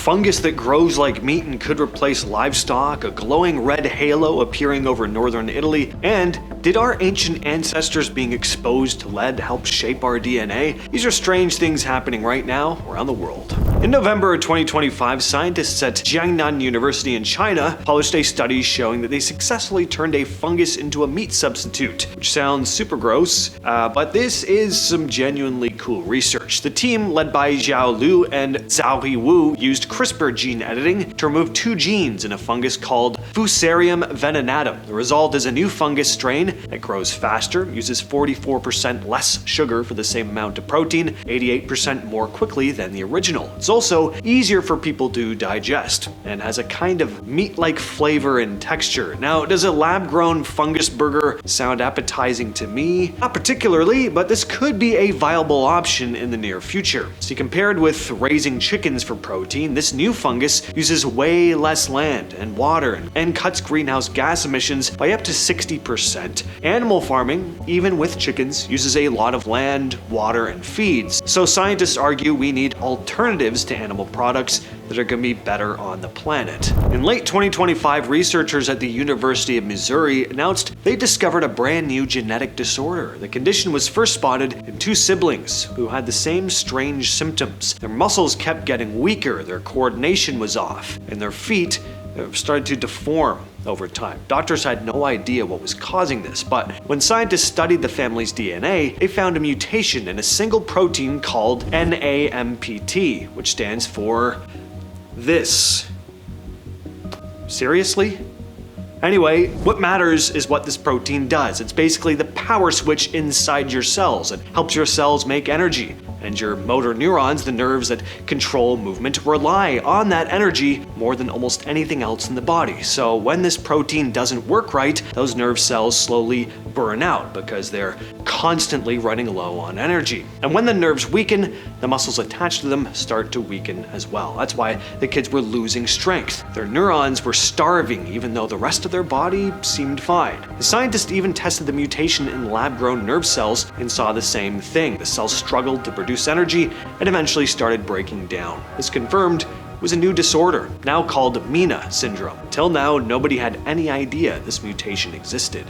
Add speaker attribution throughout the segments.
Speaker 1: fungus that grows like meat and could replace livestock, a glowing red halo appearing over northern Italy, and did our ancient ancestors being exposed to lead help shape our DNA? These are strange things happening right now around the world. In November 2025, scientists at Jiangnan University in China published a study showing that they successfully turned a fungus into a meat substitute, which sounds super gross, but this is some genuinely cool research. The team, led by Zhao Lu and Zhao Wu, used CRISPR gene editing to remove 2 genes in a fungus called Fusarium venenatum. The result is a new fungus strain that grows faster, uses 44% less sugar for the same amount of protein, 88% more quickly than the original. It's also easier for people to digest and has a kind of meat-like flavor and texture. Now, does a lab-grown fungus burger sound appetizing to me? Not particularly, but this could be a viable option in the near future. See, compared with raising chickens for protein, this new fungus uses way less land and water and cuts greenhouse gas emissions by up to 60%. Animal farming, even with chickens, uses a lot of land, water, and feeds. So scientists argue we need alternatives to animal products that are going to be better on the planet. In late 2025, researchers at the University of Missouri announced they discovered a brand new genetic disorder. The condition was first spotted in 2 siblings who had the same strange symptoms. Their muscles kept getting weaker, their coordination was off, and their feet started to deform over time. Doctors had no idea what was causing this, but when scientists studied the family's DNA, they found a mutation in a single protein called NAMPT, which stands for this. Seriously? Anyway, what matters is what this protein does. It's basically the power switch inside your cells. It helps your cells make energy. And your motor neurons, the nerves that control movement, rely on that energy more than almost anything else in the body. So when this protein doesn't work right, those nerve cells slowly burn out because they're constantly running low on energy. And when the nerves weaken, the muscles attached to them start to weaken as well. That's why the kids were losing strength. Their neurons were starving even though the rest of their body seemed fine. The scientists even tested the mutation in lab-grown nerve cells and saw the same thing. The cells struggled to produce energy and eventually started breaking down. This confirmed was a new disorder, now called MENA syndrome. Till now, nobody had any idea this mutation existed.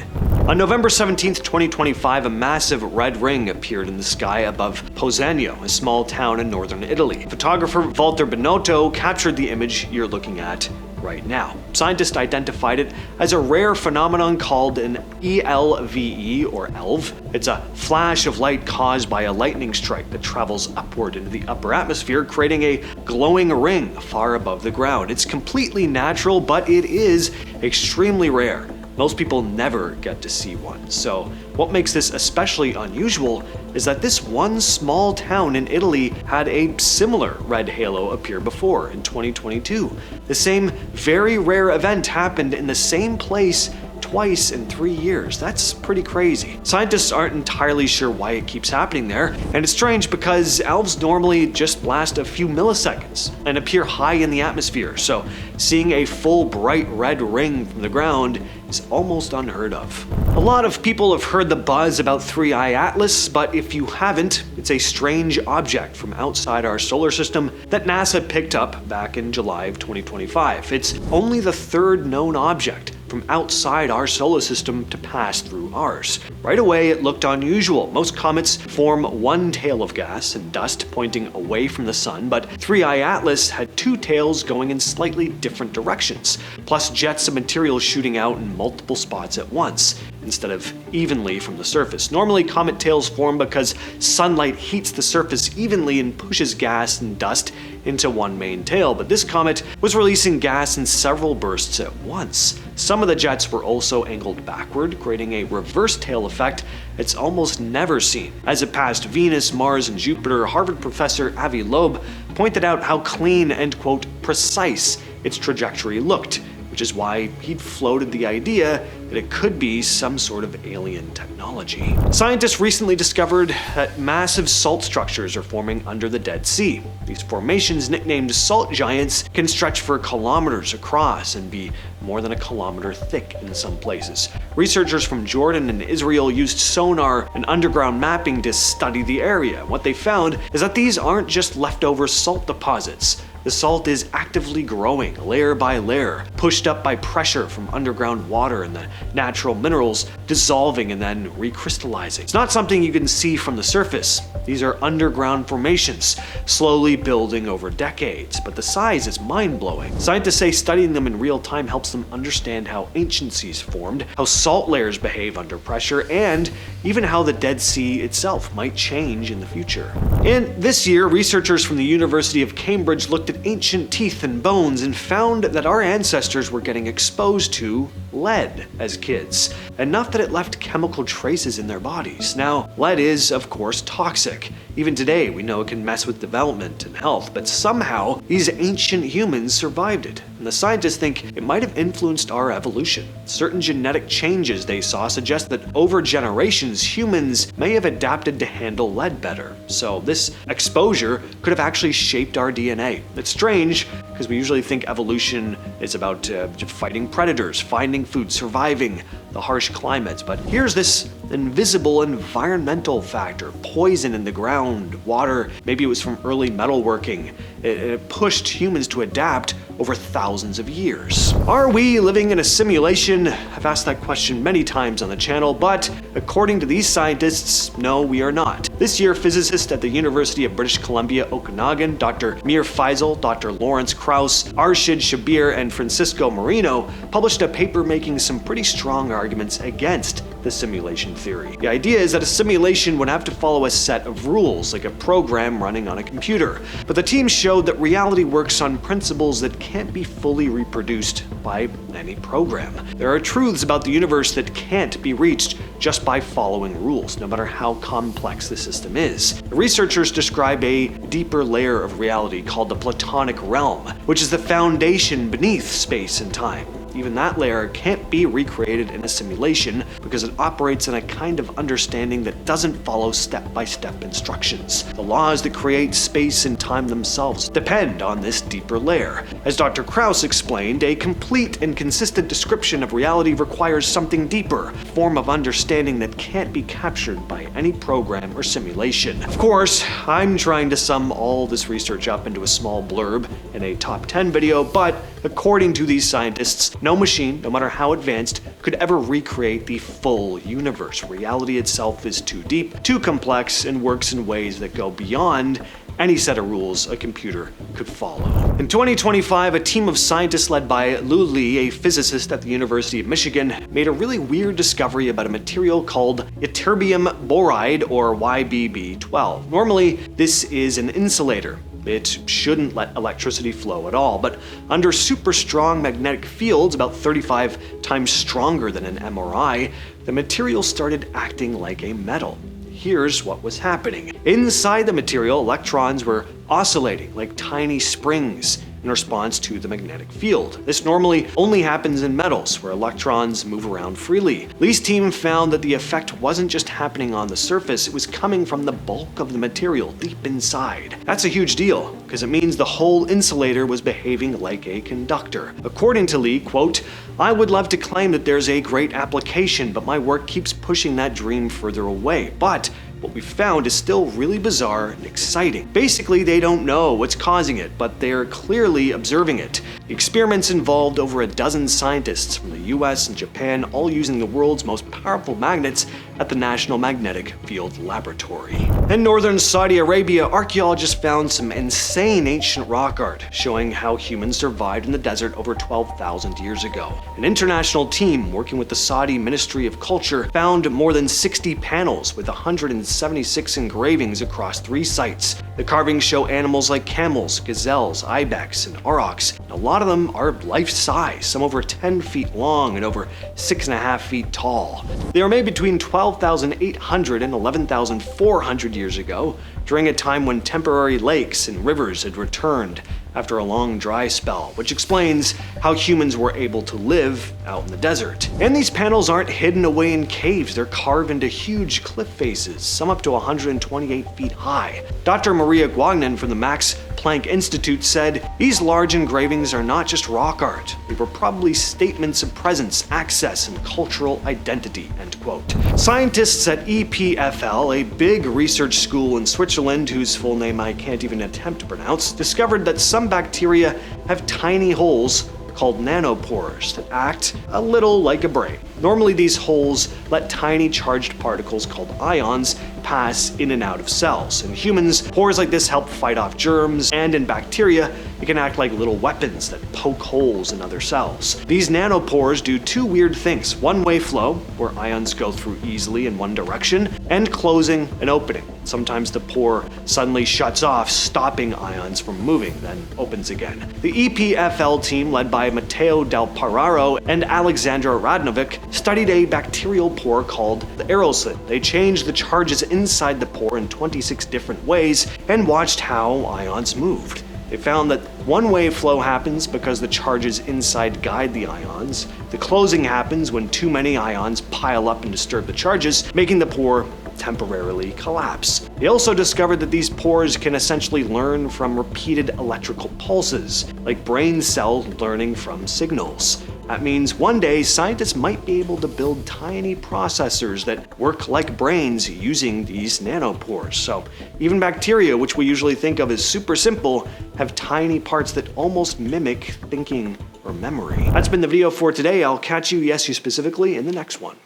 Speaker 1: On November 17, 2025, a massive red ring appeared in the sky above Pozzegno, a small town in northern Italy. Photographer Walter Benotto captured the image you're looking at right now. Scientists identified it as a rare phenomenon called an ELVE, or ELV. It's a flash of light caused by a lightning strike that travels upward into the upper atmosphere, creating a glowing ring far above the ground. It's completely natural, but it is extremely rare. Most people never get to see one. So what makes this especially unusual is that this one small town in Italy had a similar red halo appear before in 2022. The same very rare event happened in the same place twice in 3 years. That's pretty crazy. Scientists aren't entirely sure why it keeps happening there, and it's strange because elves normally just last a few milliseconds and appear high in the atmosphere, so seeing a full bright red ring from the ground is almost unheard of. A lot of people have heard the buzz about 3i Atlas, but if you haven't, it's a strange object from outside our solar system that NASA picked up back in July of 2025. It's only the 3rd known object from outside our solar system to pass through ours. Right away, it looked unusual. Most comets form one tail of gas and dust pointing away from the sun, but 3i Atlas had 2 tails going in slightly different directions, plus jets of material shooting out in multiple spots at once, instead of evenly from the surface. Normally, comet tails form because sunlight heats the surface evenly and pushes gas and dust into one main tail, but this comet was releasing gas in several bursts at once. Some of the jets were also angled backward, creating a reverse tail effect it's almost never seen. As it passed Venus, Mars, and Jupiter, Harvard professor Avi Loeb pointed out how clean and, quote, precise its trajectory looked, which is why he'd floated the idea that it could be some sort of alien technology. Scientists recently discovered that massive salt structures are forming under the Dead Sea. These formations, nicknamed salt giants, can stretch for kilometers across and be more than a kilometer thick in some places. Researchers from Jordan and Israel used sonar and underground mapping to study the area. What they found is that these aren't just leftover salt deposits. The salt is actively growing, layer by layer, pushed up by pressure from underground water and the natural minerals dissolving and then recrystallizing. It's not something you can see from the surface. These are underground formations, slowly building over decades, but the size is mind-blowing. Scientists say studying them in real time helps them understand how ancient seas formed, how salt layers behave under pressure, and even how the Dead Sea itself might change in the future. And this year, researchers from the University of Cambridge looked at ancient teeth and bones and found that our ancestors were getting exposed to lead as kids, enough that it left chemical traces in their bodies. Now, lead is, of course, toxic. Even today, we know it can mess with development and health, but somehow these ancient humans survived it, and the scientists think it might have influenced our evolution. Certain genetic changes they saw suggest that over generations, humans may have adapted to handle lead better. So this exposure could have actually shaped our DNA. It's strange, because we usually think evolution is about fighting predators, finding food, surviving the harsh climates, but here's this invisible environmental factor: poison in the ground, water, maybe it was from early metalworking. It pushed humans to adapt over thousands of years. Are we living in a simulation? I've asked that question many times on the channel, but according to these scientists, no, we are not. This year, physicists at the University of British Columbia, Okanagan, Dr. Mir Faisal, Dr. Lawrence Krauss, Arshid Shabir, and Francisco Marino published a paper making some pretty strong arguments against the simulation theory. The idea is that a simulation would have to follow a set of rules, like a program running on a computer. But the team showed that reality works on principles that can't be fully reproduced by any program. There are truths about the universe that can't be reached just by following rules, no matter how complex the system is. The researchers describe a deeper layer of reality called the Platonic realm, which is the foundation beneath space and time. Even that layer can't be recreated in a simulation because it operates in a kind of understanding that doesn't follow step-by-step instructions. The laws that create space and time themselves depend on this deeper layer. As Dr. Krauss explained, a complete and consistent description of reality requires something deeper, a form of understanding that can't be captured by any program or simulation. Of course, I'm trying to sum all this research up into a small blurb in a top 10 video, but according to these scientists, no machine, no matter how advanced, could ever recreate the full universe. Reality itself is too deep, too complex, and works in ways that go beyond any set of rules a computer could follow. In 2025, a team of scientists led by Lu Li, a physicist at the University of Michigan, made a really weird discovery about a material called ytterbium boride, or YBB12. Normally, this is an insulator. It shouldn't let electricity flow at all, but under super strong magnetic fields, about 35 times stronger than an MRI, the material started acting like a metal. Here's what was happening. Inside the material, electrons were oscillating like tiny springs in response to the magnetic field. This normally only happens in metals, where electrons move around freely. Lee's team found that the effect wasn't just happening on the surface, it was coming from the bulk of the material deep inside. That's a huge deal, because it means the whole insulator was behaving like a conductor. According to Lee, quote, "I would love to claim that there's a great application, but my work keeps pushing that dream further away. But what we found is still really bizarre and exciting. Basically, they don't know what's causing it, but they're clearly observing it. The experiments involved over a dozen scientists from the US and Japan, all using the world's most powerful magnets at the National Magnetic Field Laboratory." In northern Saudi Arabia, archaeologists found some insane ancient rock art showing how humans survived in the desert over 12,000 years ago. An international team working with the Saudi Ministry of Culture found more than 60 panels with 176 engravings across 3 sites. The carvings show animals like camels, gazelles, ibex, and aurochs. A lot of them are life-size, some over 10 feet long and over 6.5 feet tall. They were made between 12,800 and 11,400 years ago, during a time when temporary lakes and rivers had returned after a long dry spell, which explains how humans were able to live out in the desert. And these panels aren't hidden away in caves, they're carved into huge cliff faces, some up to 128 feet high. Dr. Maria Guagnon from the Max Planck Institute said, "These large engravings are not just rock art. They were probably statements of presence, access, and cultural identity." End quote. Scientists at EPFL, a big research school in Switzerland whose full name I can't even attempt to pronounce, discovered that some bacteria have tiny holes called nanopores that act a little like a brain. Normally, these holes let tiny charged particles called ions pass in and out of cells. In humans, pores like this help fight off germs, and in bacteria, it can act like little weapons that poke holes in other cells. These nanopores do two weird things: one-way flow, where ions go through easily in one direction, and closing and opening. Sometimes the pore suddenly shuts off, stopping ions from moving, then opens again. The EPFL team, led by Matteo Del Pararo and Alexandra Radnovic, studied a bacterial pore called the aerosol. They changed the charges inside the pore in 26 different ways and watched how ions moved. They found that one-way flow happens because the charges inside guide the ions. The closing happens when too many ions pile up and disturb the charges, making the pore temporarily collapse. They also discovered that these pores can essentially learn from repeated electrical pulses, like brain cells learning from signals. That means one day scientists might be able to build tiny processors that work like brains using these nanopores. So even bacteria, which we usually think of as super simple, have tiny parts that almost mimic thinking or memory. That's been the video for today. I'll catch you, yes you specifically, in the next one.